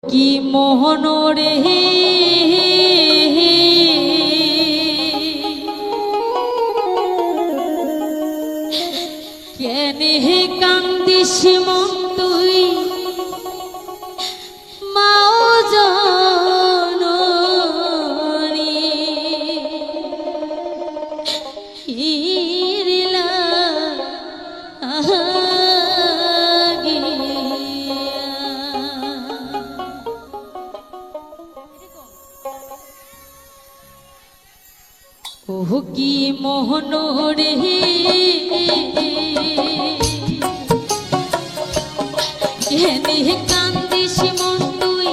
কি মোহন রে কেনে হে কান্দিস মন তুই মাও জননী হিরিলা ওহ কি মোহন রে কেনে কান্দিস মন তুই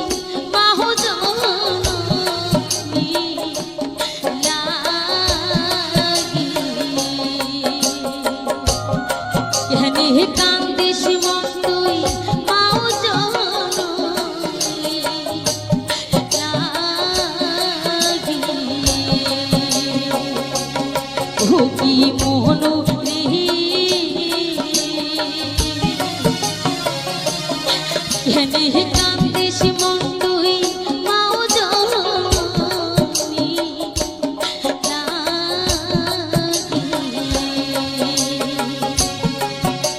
মাহো জননী লাগি কেনে কান্দিস মন তুই মাও জননী লাগি ও কি মোহন রে কেনে কান্দিস মন তুই মাও জননী লাগি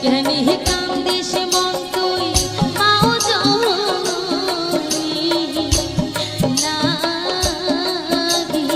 কেনে কান্দিস মন তুই মাও জননী লাগি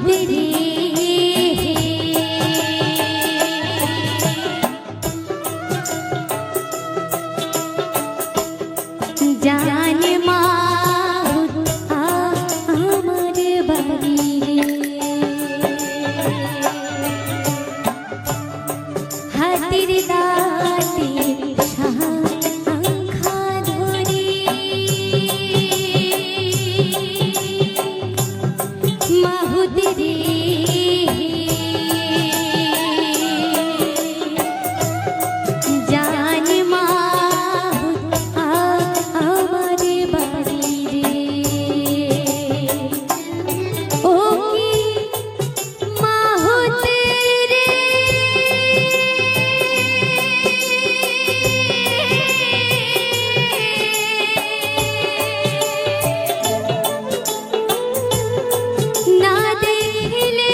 রে জান মাহুত আমার বাড়ি হাতির দাঁতে শাখা ধরে মাহুত রে জান মাহুত আমার বাড়ি রে ও কি মাহুত রে না দেখিলে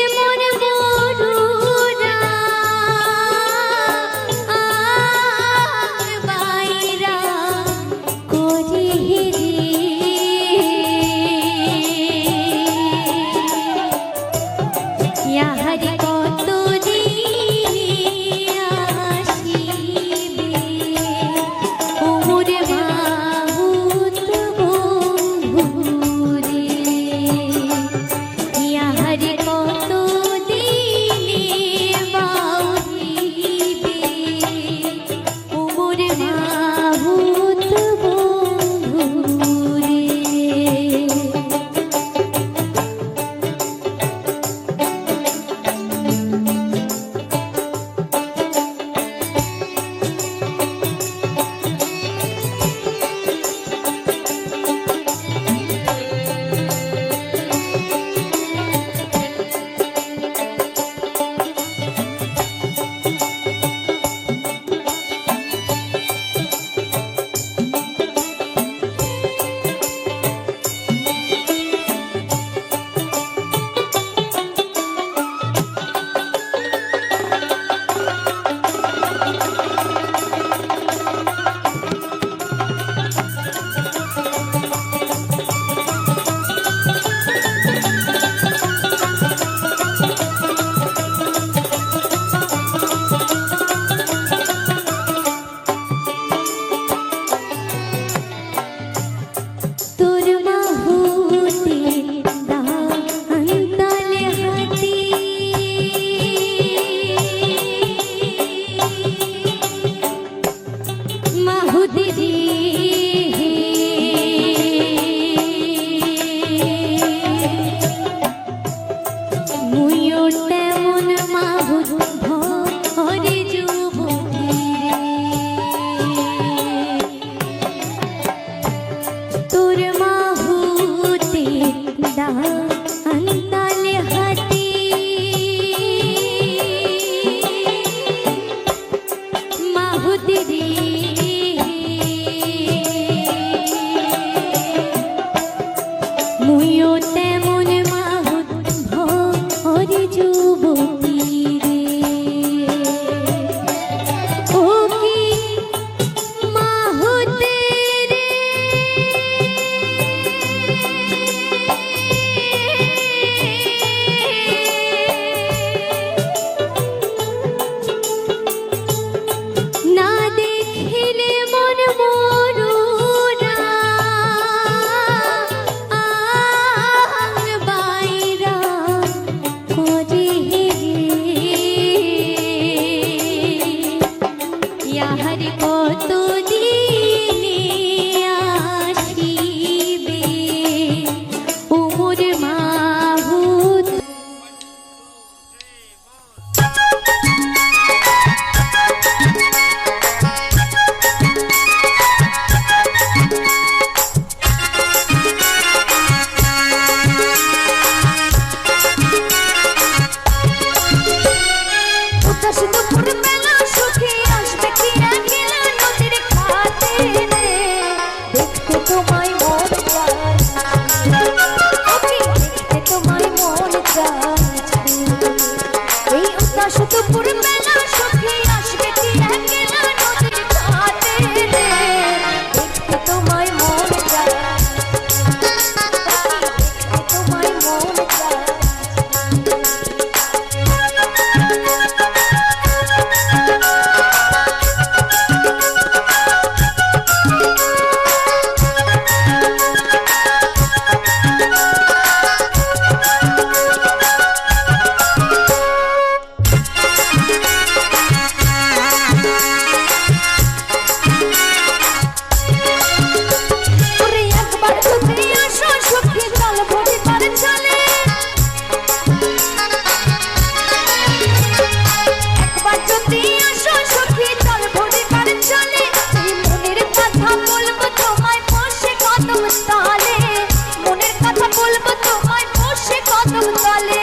কদম তলে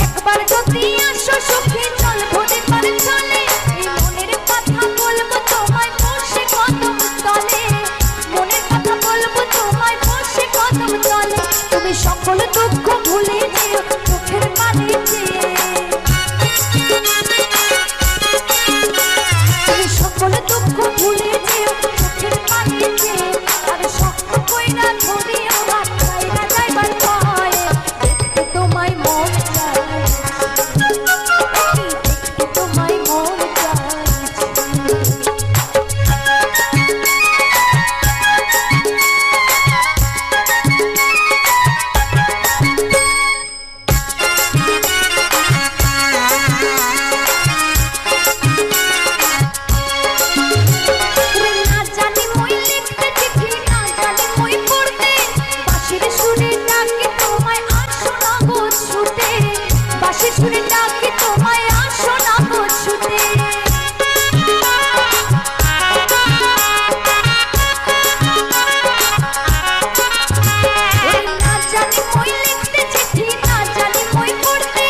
একবার যদি আসো সখী জল ভরে পারে চলে এই মনের কথা বলবো তোমায় বসে কদম তলে মনের কথা বলবো তোমায় বসে কদম তলে তুমি সকল দুঃখ ভুলে যেও চোখের পানি চেয়ে তুমি সকল দুঃখ ভুলে যেও চোখের পানি চেয়ে আর শক্ত কইরা ধরিও হাত ছাইরা যাইবার ভয়ে দেখতে তোমায় মন চায় দেখতে তোমায় মন না জানি মই লিখতে চিঠি না জানি মই পড়তে বাঁশির সুরে ডাকি তোমায় আসো না গো ছুটে বাঁশির সুরে ডাকি তোমায় আসো না গো ছুটে না জানি মই লিখতে চিঠি না জানি মই পড়তে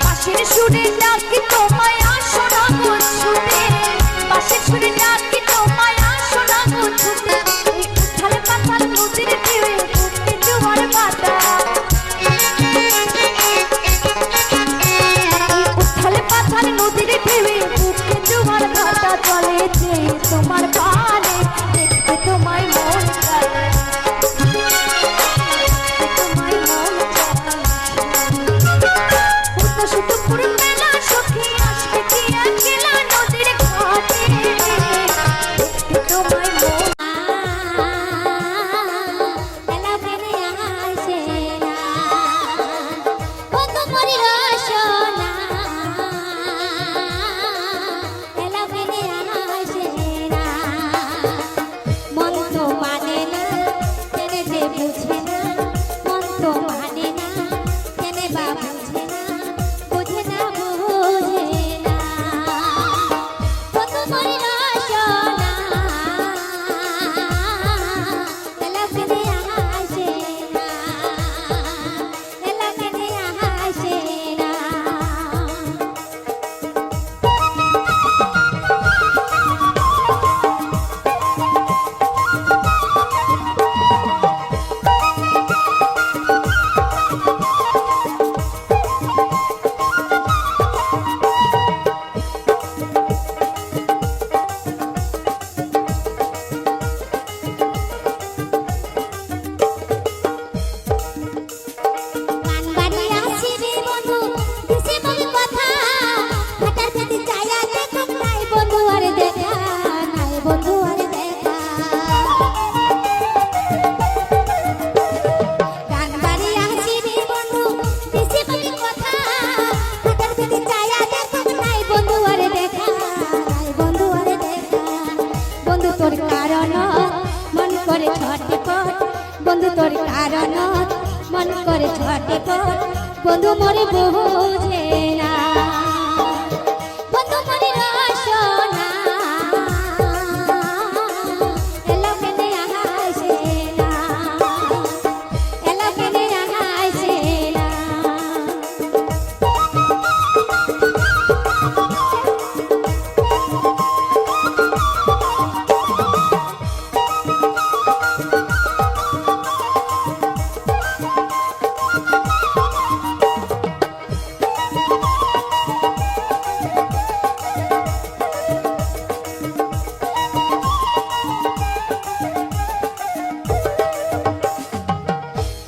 বাঁশির সুরে ডাকি তোমায় আসো না গো ছুটে বাঁশির সুরে ডাকি তোমায় আসো না গো ছুটে এই উথালে পাথার নদীর ঢেউয়ে বুকে জোয়ার ভাটা উথালে পাথার নদীর ঢেউয়ে বুকে জোয়ার ভাটা চলে যে তোমার পানে দেখতে তোমায় মন চায় তোমায় মন চায় শুধু পুরো মেলা সখী আসবে কি একলা নদীর ঘাটে দেখতে তোমায় মন এলা ফেলে আসে না বন্ধু মরি রসনা এলা ফেলে আসে না মন তো মানে না জেনে যে বুঝে না মন তো মানে না জেনে বা বুঝে না বুঝে না বুঝে না বন্ধু মরি রসনা এলা ফেলে আসে না এলা ফেলে আসে না গান বাড়ি আসি রে বন্ধু দিছে মন কথা হাটার পেতে চাইয়া দেখো নাই বন্ধু আর দেখা নাই বন্ধু আর দেখা গান বাড়ি আসি রে বন্ধু দিছে মন কথা হাটার পেতে চাইয়া দেখো নাই বন্ধু আর দেখা নাই বন্ধু আর দেখা বন্ধু তোর কারণ মন করে ছটপট বন্ধু তোর কারণ মন করে ছটপট বন্ধু মরে বোঝে না বন্ধু মরে রসনা এলা ফেলে আসে না এলা ফেলে আসে না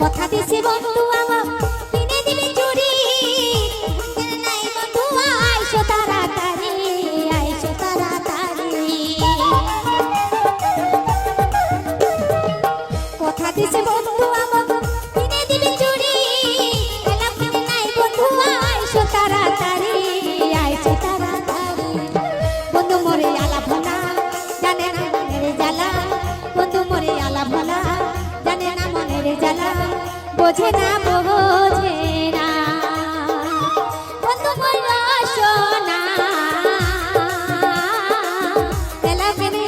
কথা দিছে বন্ধু আমার কিনে দিবি চুরি বুঝেন নাই বন্ধু আইসো তাড়াতাড়ি আইসো তাড়াতাড়ি কথা দিছে বন্ধু আমার কিনে দিবি চুরি এলা কিনে নাই বন্ধু আইসো তাড়াতাড়ি আইসো তাড়াতাড়ি বন্ধু মরে আলা ভনা জানে না মনের জ্বালা বন্ধু মরে আলা ভনা জানে না মনের জ্বালা বোঝে না বোঝে না বন্ধু মরে রসনা এলা ফেলে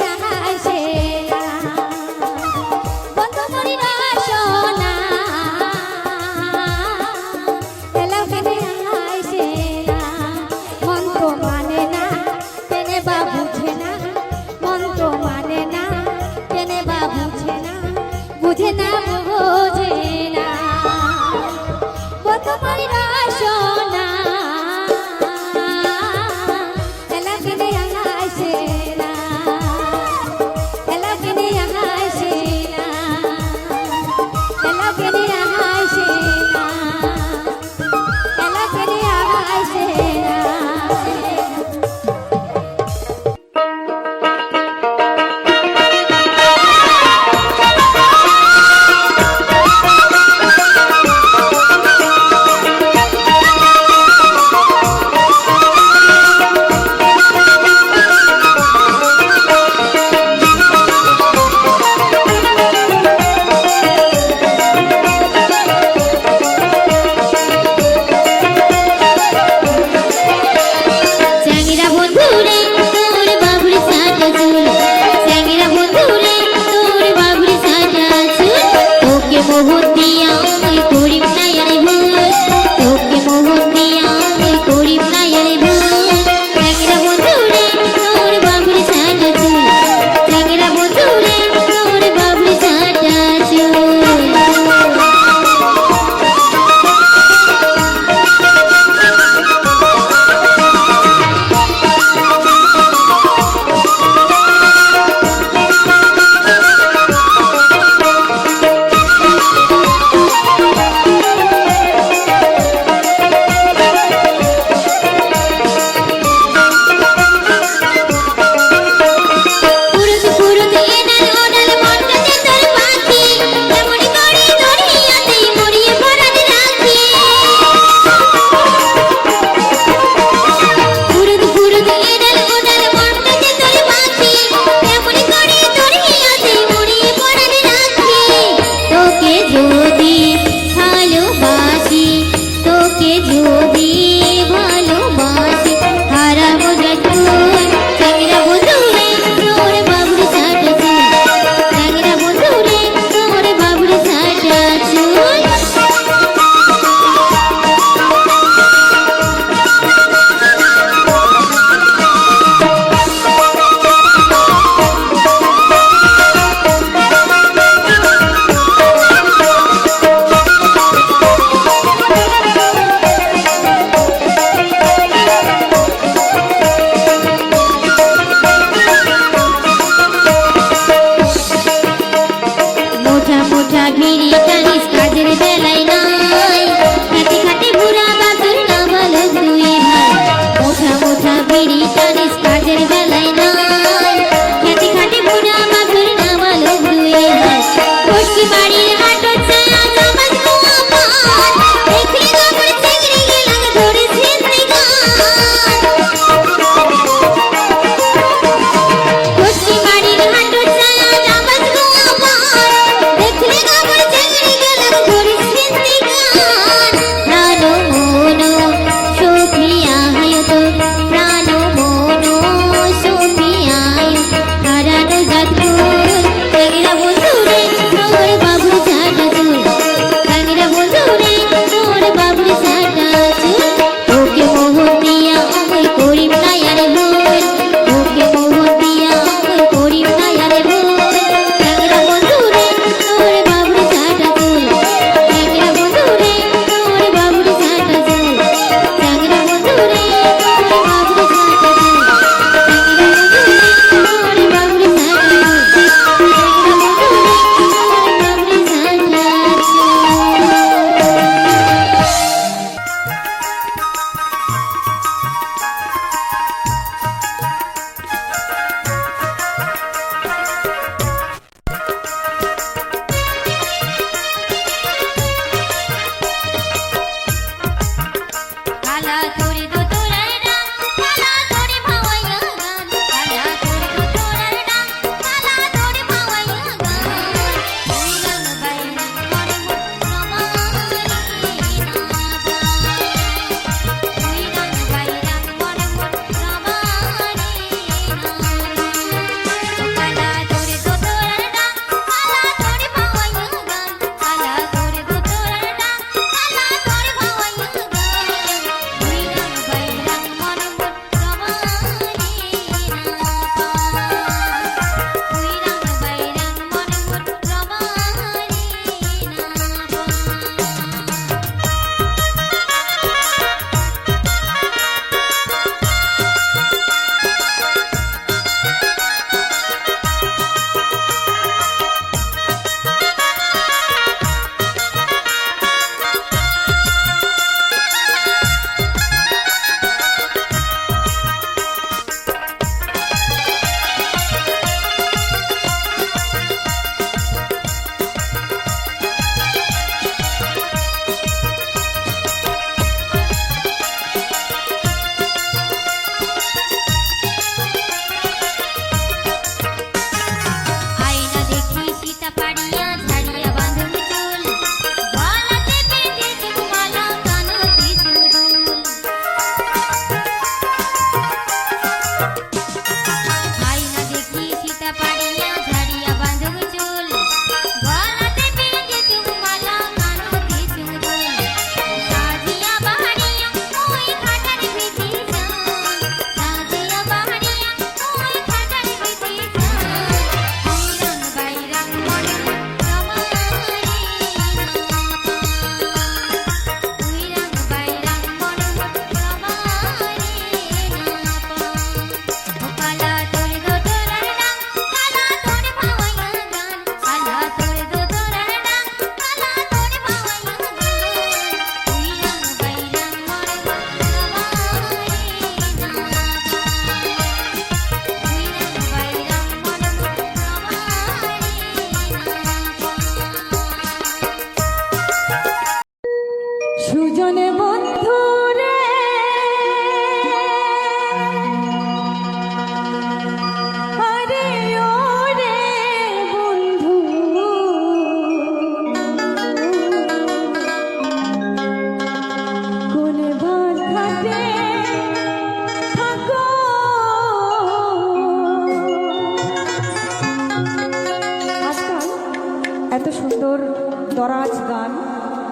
দরাজ গান,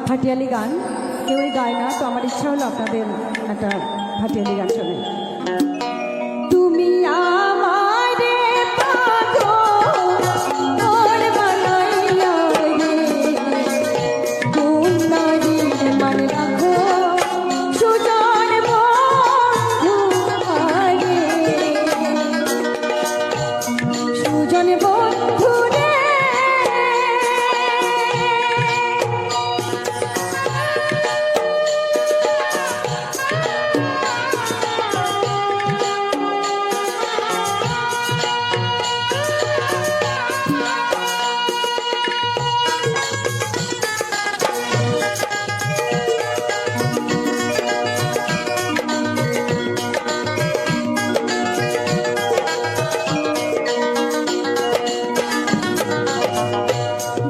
ভাটিয়ালি গান কেউই গায় না, তো আমার ইচ্ছা হলো আপনাদের একটা ভাটিয়ালি গান শোনে। তুমি আমারে পাগল বানাইয়া রে, কোন নারীর মান রাখো সুজন বন্ধু আরে, সুজন বন্ধু রে।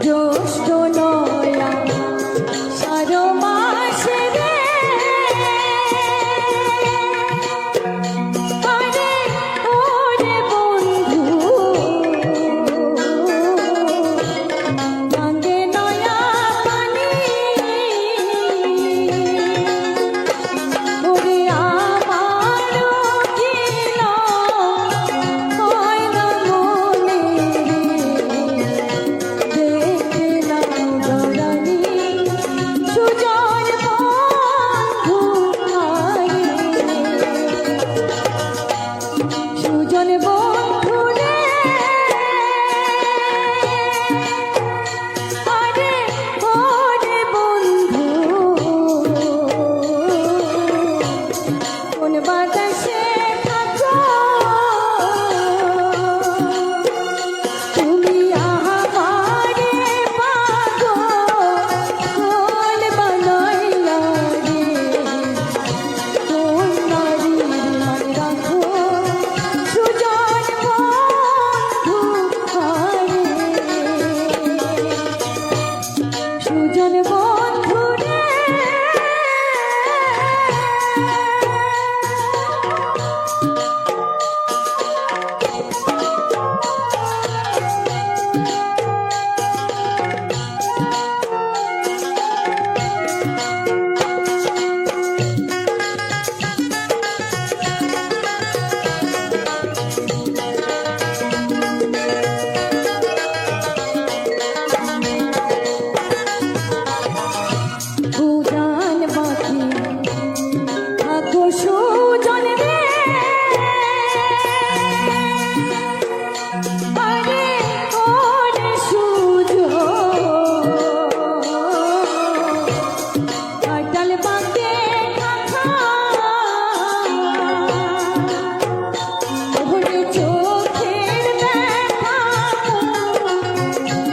জ্যৈষ্ঠ নয়া ষাঢ় মাসে রে, আরে ওরে বন্ধু ভাঙে নয়া পানি, ওরে আমারও কিল হয় না মনে রে, দেখলাম গরানি সুজন বন্ধু আরে, সুজন বন্ধু রে। আরে ওরে বন্ধু কোন বাতাসে থাকো, তুমি আমারে পাগল বানাইলা রে, কোন নারীর মান রাখো সুজন বন্ধু আরে, সুজন বন্ধু রে। উজান বাকি থাকো সুজন রে, আরে ওরে সুজন কাটাল বাঁকে থাকা, ওরে চোখের দেখা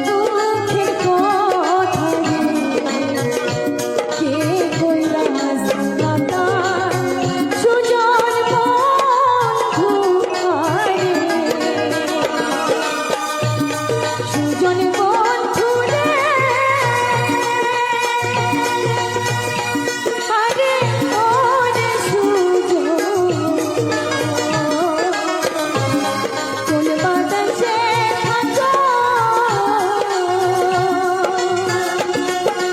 দুঃখের কথা রে, কে কইরা জানাতা সুজন বন্ধু আরে, সুজন বন্ধু রে। আরে ওরে সুজন কোন বাতাসে থাকো,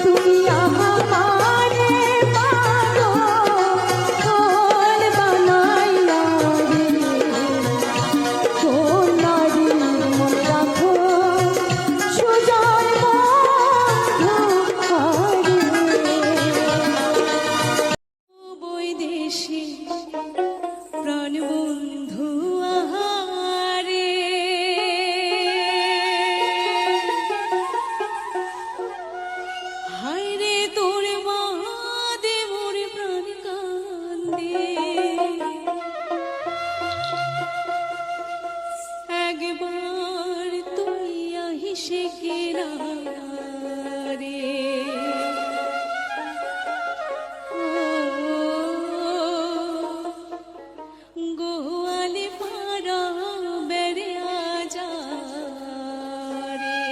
তুমি আমারে পাগল বানাইলা রে, কোন নারীর মন রাখো সুজন বন্ধু আরে, বৈদেশী প্রাণ বন্ধু আহারে, হায় রে তোর বাদে মোর প্রাণ কান্দে, একবার তুই আহিসে কেরা রে, গোয়ালে পাড়া বেড়ে আজা রে।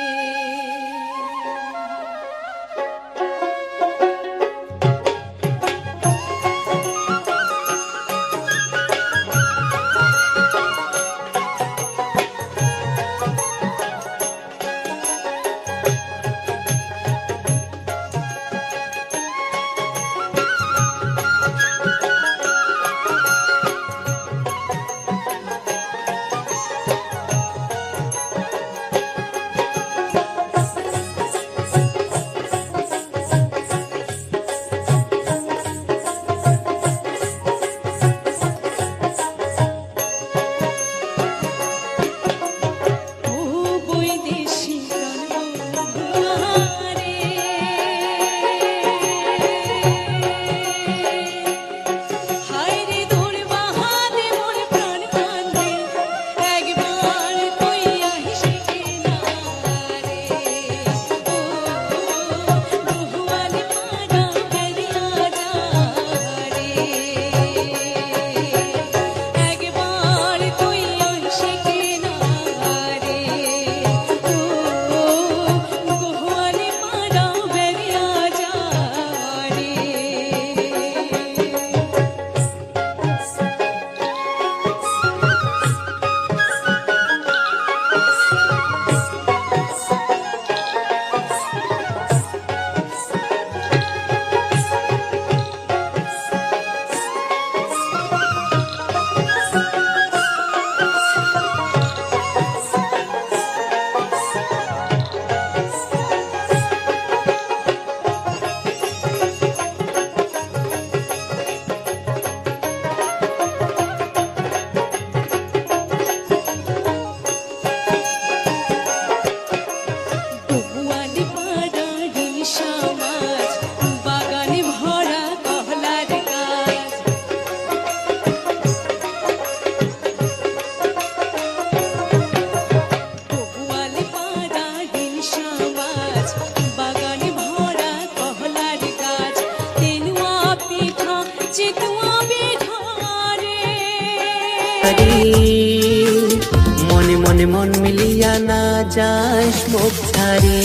মনে মনে মন মিলিয়া না যাস মুখ ছাড়ি।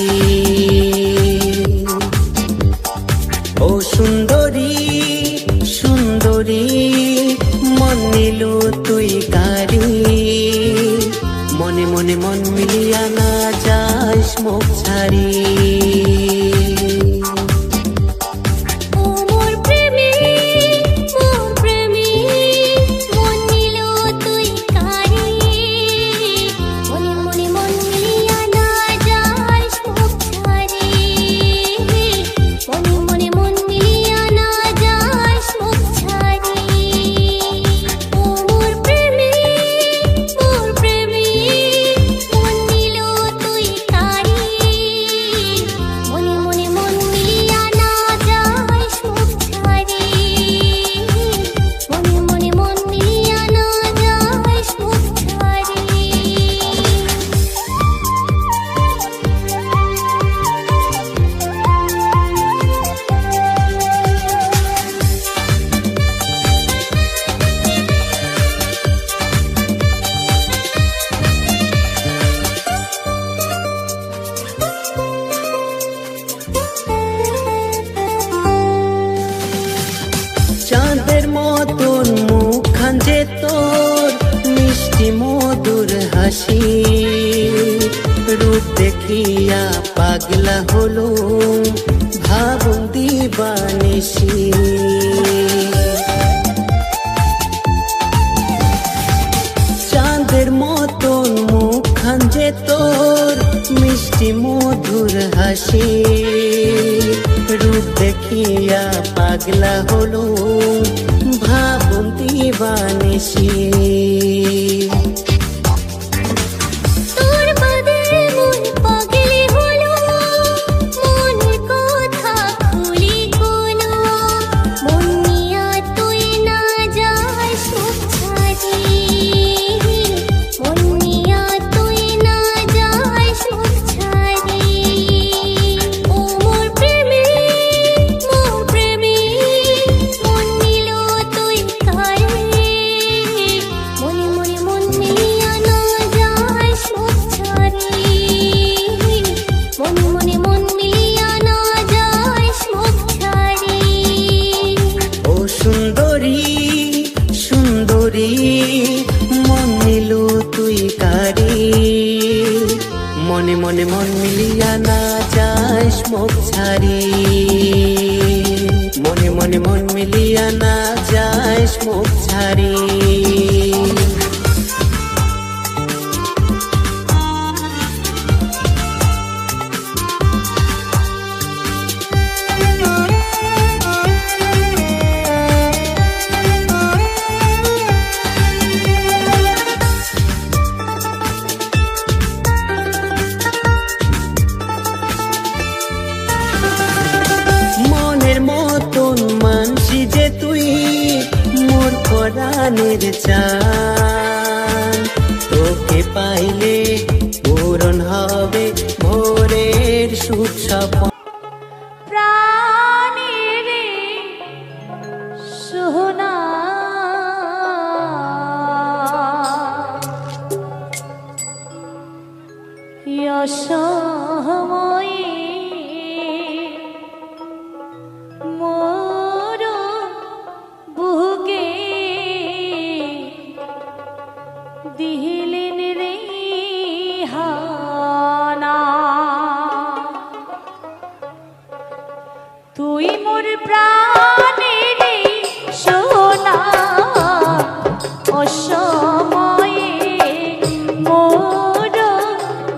ও সুন্দরী সুন্দরী মন নিল তুই কারি, মনে মনে মন মিলিয়া না যাস মুখ ছাড়ি। চাঁদের মতন মুখখান যে তোর, মিষ্টি মধুর হাসি, রূপ দেখিয়া পাগলা হলো ভাবুন দিবানিশি। চাঁদের মতন মুখখান যে তোর, মিষ্টি মধুর হাসি, রূপ দেখিয়া পাগলা হলো ভাবুন দিবানিশি। মন নিল তুই কারি, মনে মনে মন মিলিয়া না যাস মুখ ছাড়ি, মনে মনে মন মিলিয়া না যাস মুখ ছাড়ি। মানসি যে তুই মোর পরাণের চান, তোকে পাইলে পূরণ হবে ভোরের সুখ স্বপ্ন। প্রাণের সোনা অসময়ে মোর বুকে দিলেন রে হানা, তুই মোর প্রাণের সোনা অসময়ে মোর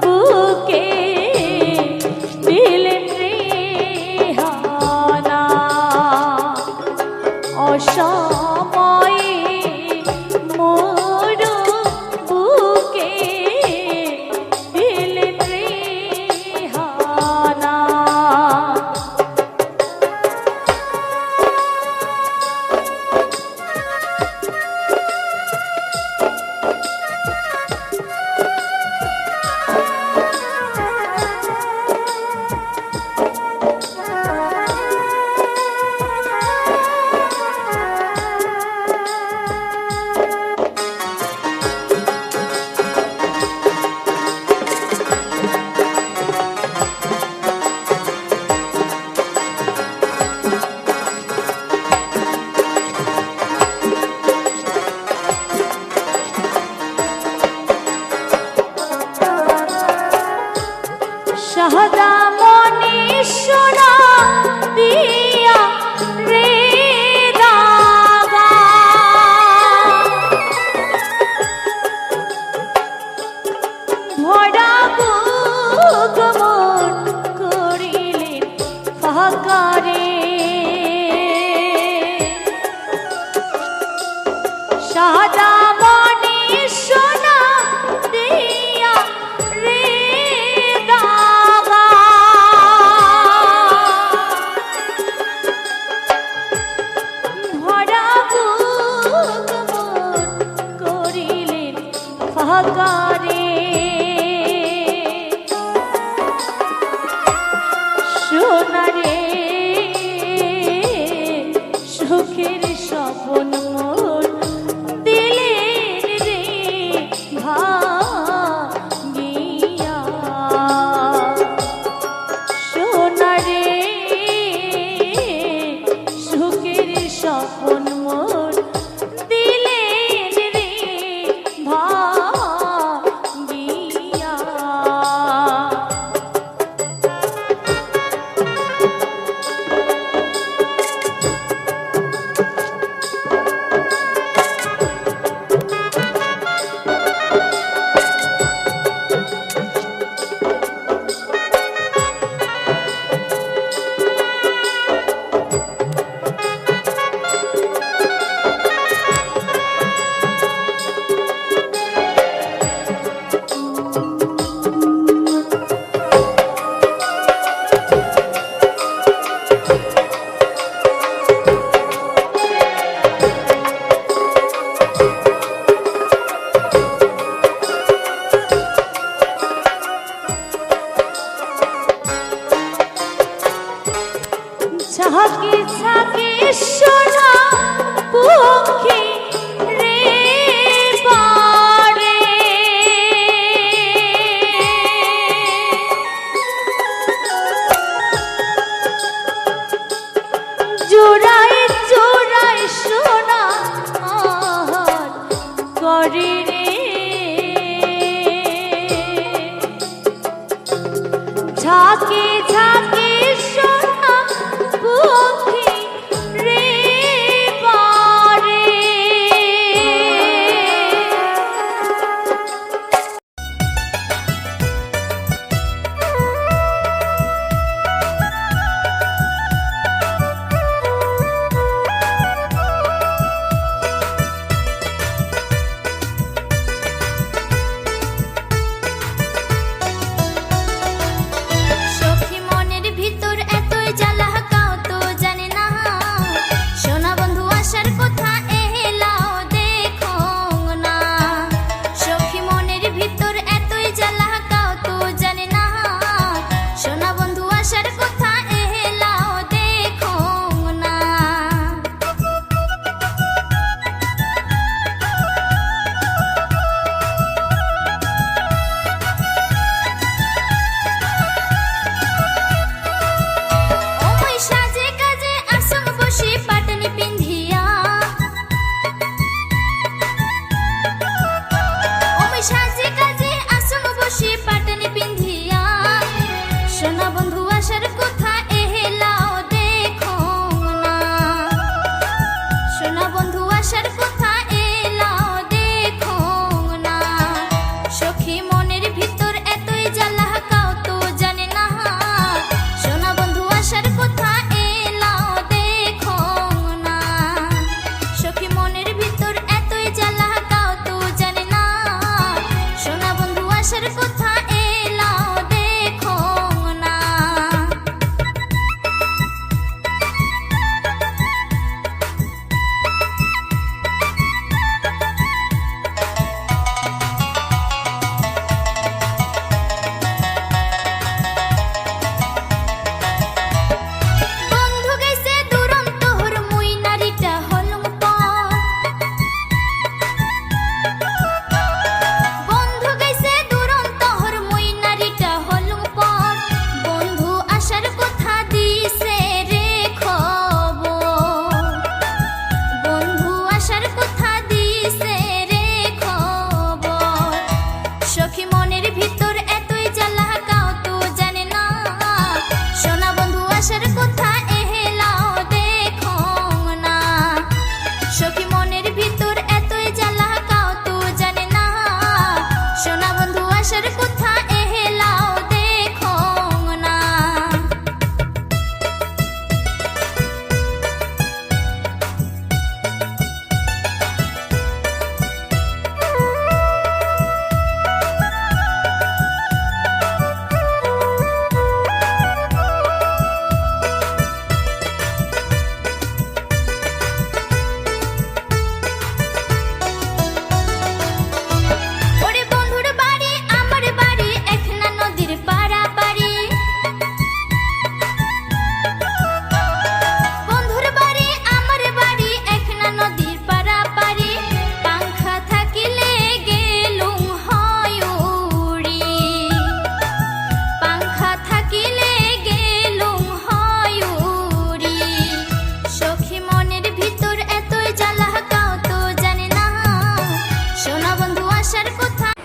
বুকে শাহাদা মনি সোনা দিয়া রে দাগা ভরা বুক মন করিলেন ফাঁকারে শাহাদা মনি সোনা দিয়া রে দাগা ভরা বুক মন করিলেন ফাঁকারে সোনারে সুখের স্বপ্ন মোর দিলেন রে ভাঙিয়া সোনারে সুখের স্বপ্ন মোর দিলেন রে ভাঙিয়া ঝাঁকে ঝাঁকে সোনা পক্ষী রে পারে জোড়ায় জোড়ায় সোনা আহার করে রে ঝাঁকে ঝাঁকে সোনা পক্ষী রে পারে সখী মনের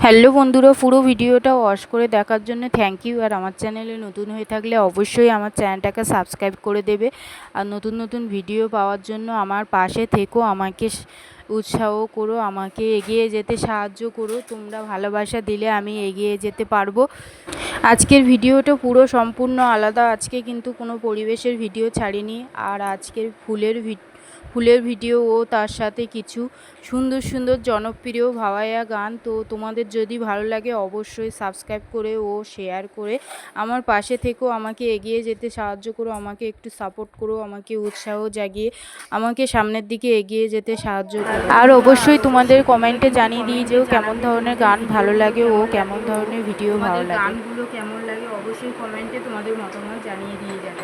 হ্যালো বন্ধুরা, পুরো ভিডিওটা ওয়াচ করে দেখার জন্য থ্যাংক ইউ। আর আমার চ্যানেলে নতুন হয়ে থাকলে অবশ্যই আমার চ্যানেলটাকে সাবস্ক্রাইব করে দেবে। আর নতুন নতুন ভিডিও পাওয়ার জন্য আমার পাশে থেকো, আমাকে উৎসাহ করো, আমাকে এগিয়ে যেতে সাহায্য করো। তোমরা ভালোবাসা দিলে আমি এগিয়ে যেতে পারবো। আজকের ভিডিওটা পুরো সম্পূর্ণ আলাদা। আজকে কিন্তু কোনো পরিবেশের ভিডিও ছাড়িনি। আর আজকের ফুলের ভিডিও ও তার সাথে কিছু সুন্দর সুন্দর জনপ্রিয় ভাওয়াইয়া গান। তো তোমাদের যদি ভালো লাগে অবশ্যই সাবস্ক্রাইব করে ও শেয়ার করে আমার পাশে থেকো, আমাকে এগিয়ে যেতে সাহায্য করো, আমাকে একটু সাপোর্ট করো, আমাকে উৎসাহ জাগিয়ে আমাকে সামনের দিকে এগিয়ে যেতে সাহায্য করো। আর অবশ্যই তোমাদের কমেন্টে জানিয়ে দিই যে কেমন ধরনের গান ভালো লাগে ও কেমন ধরনের ভিডিও ভালো লাগে। গানগুলো কেমন লাগে অবশ্যই কমেন্টে তোমাদের মতামত জানিয়ে দিয়ে যাবে।